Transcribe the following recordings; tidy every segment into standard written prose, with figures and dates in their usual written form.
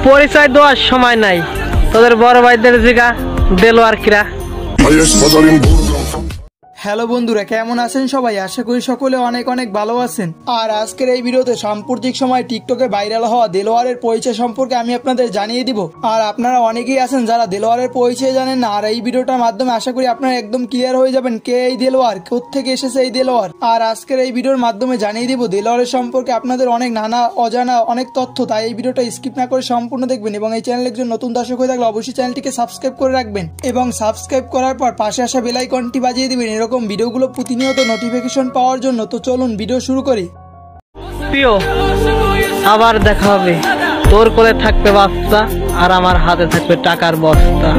পরিচয় দেওয়ার সময় নাই, তোদের বড় ভাইদের জিগা দেলোয়ার কিরা। হ্যালো বন্ধুরা, কেমন আছেন সবাই? আশা করি সকলে অনেক অনেক ভালো আছেন। আর আজকের এই ভিডিওতে সাম্প্রতিক সময় টিকটকে ভাইরাল হওয়া দেলোয়ারের পরিচয় সম্পর্কে আমি আপনাদের জানিয়ে দিব। আর আপনারা অনেকেই আছেন যারা দেলোয়ারের পরিচয় জানেন না। আর এই ভিডিওটার মাধ্যমে আশা করি আপনারা একদম ক্লিয়ার হয়ে যাবেন কে এই দেলোয়ার, কোত্থেকে এসেছে এই দেলোয়ার। আর আজকের এই ভিডিওর মাধ্যমে জানিয়ে দিব দেলোয়ারের সম্পর্কে আপনাদের অনেক নানা অজানা অনেক তথ্য। তাই এই ভিডিওটা স্কিপ না করে সম্পূর্ণ দেখবেন এবং এই চ্যানেলে একজন নতুন দর্শক হয়ে থাকলে অবশ্যই চ্যানেলটিকে সাবস্ক্রাইব করে রাখবেন এবং সাবস্ক্রাইব করার পর পাশে আসা বেল আইকনটি বাজিয়ে দিবেন এরকম ভিডিওগুলো প্রতিনিয়ত নোটিফিকেশন পাওয়ার জন্য। তো চলুন ভিডিও শুরু করি। প্রিয়, আবার দেখা হবে। তোর কোলে থাকবে বাচ্চা আর আমার হাতে থাকবে টাকার বস্তা।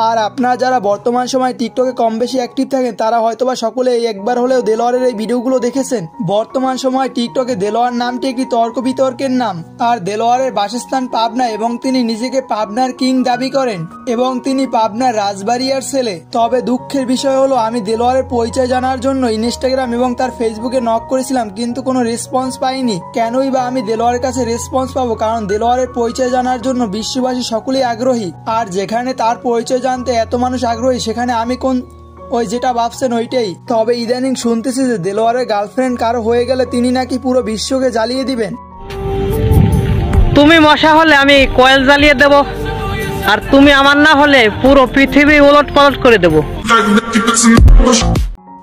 আর আপনারা যারা বর্তমান সময় টিকটকে কম বেশি অ্যাক্টিভ থাকেন তারা হয়তোবা সকলে একবার হলেও দেলোয়ারের এই ভিডিওগুলো দেখেছেন। বর্তমান সময় টিকটকে দেলোয়ার নামটি একটি তর্ক বিতর্কের নাম। আর দেলোয়ারের বাসস্থান পাবনা এবং তিনি নিজেকে পাবনার কিং দাবি করেন এবং তিনি পাবনার রাজবাড়িয়ার ছেলে। তবে দুঃখের বিষয় হলো আমি দেলোয়ারের পরিচয় জানার জন্য ইনস্টাগ্রাম এবং তার ফেসবুকে নক করেছিলাম, কিন্তু কোনো রেসপন্স পাইনি। কেনই বা আমি দেলোয়ারের কাছে রেসপন্স পাবো? কারণ দেলোয়ারের পরিচয় জানার জন্য বিশ্ববাসী সকলেই আগ্রহী। আর যেখানে তার পরিচয় জানতে এত মানুষ আগ্রহী, সেখানে আমি কোন ওই যেটা ভাবছেন ওইটাই। তবে ইদানিং শুনতেছি যে দেলোয়ারের গার্লফ্রেন্ড কারো হয়ে গেলে তিনি নাকি পুরো বিশ্বকে জ্বালিয়ে দিবেন। তুমি মশা হলে আমি কয়েল জ্বালিয়ে দেব, আর তুমি আমার না হলে পুরো পৃথিবী উলট পালট করে দেব।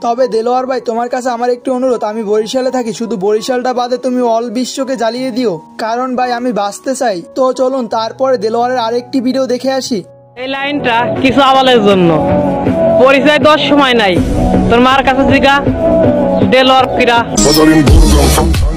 তবে দেলোয়ার ভাই, তোমার কাছে আমার একটি অনুরোধ, আমি বরিশালে থাকি, শুধু বরিশালটা বাদে তুমি অল বিশ্বকে জ্বালিয়ে দিও, কারণ ভাই আমি বাঁচতে চাই। তো চলুন তারপরে দেলোয়ারের আরেকটি ভিডিও দেখে আসি। এই লাইনটা কিছু আওয়ালের জন্য, পরিচয় দেওয়ার সময় নাই, তোর মার কাছে জিগা দেলোয়ার কিরা।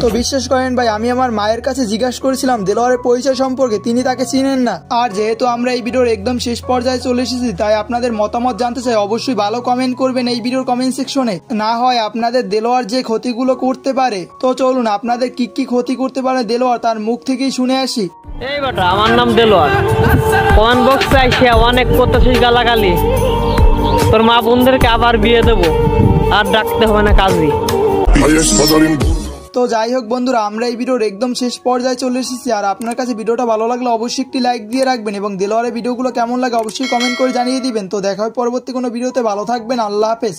তো বিশ্বাস করেন ভাই, আমি আমার মায়ের কাছে জিজ্ঞাসা করেছিলাম দেলোয়ারের পরিচয় সম্পর্কে, তিনি তাকে চিনেন না। আর যেহেতু আমরা এই ভিডিওর একদম শেষ পর্যায়ে চলে এসেছি, তাই আপনাদের মতামত জানতে চাই। অবশ্যই ভালো কমেন্ট করবেন এই ভিডিওর কমেন্ট সেকশনে, না হয় আপনাদের দেলোয়ার যে ক্ষতিগুলো করতে পারে। তো চলুন আপনাদের কি কি ক্ষতি করতে পারে দেলোয়ার তার মুখ থেকেই শুনে আসি। এই বেটা, আমার নাম দেলোয়ার। কমেন্ট বক্সে আইসে অনেক করতেছিস গালাগালি, তোর মা বোনদেরকে আবার বিয়ে দেবো, আর ডাকতে হবে না কাজী। তো যাই হোক বন্ধুরা, আমরা এই ভিডিওর একদম শেষ পর্যায়ে চলে এসেছি। আর আপনার কাছে ভিডিওটা ভালো লাগলে অবশ্যই একটি লাইক দিয়ে রাখবেন এবং দেলোয়ারের ভিডিওগুলো কেমন লাগে অবশ্যই কমেন্ট করে জানিয়ে দিবেন। তো দেখা হয় পরবর্তী কোনো ভিডিওতে, ভালো থাকবেন, আল্লাহ হাফেজ।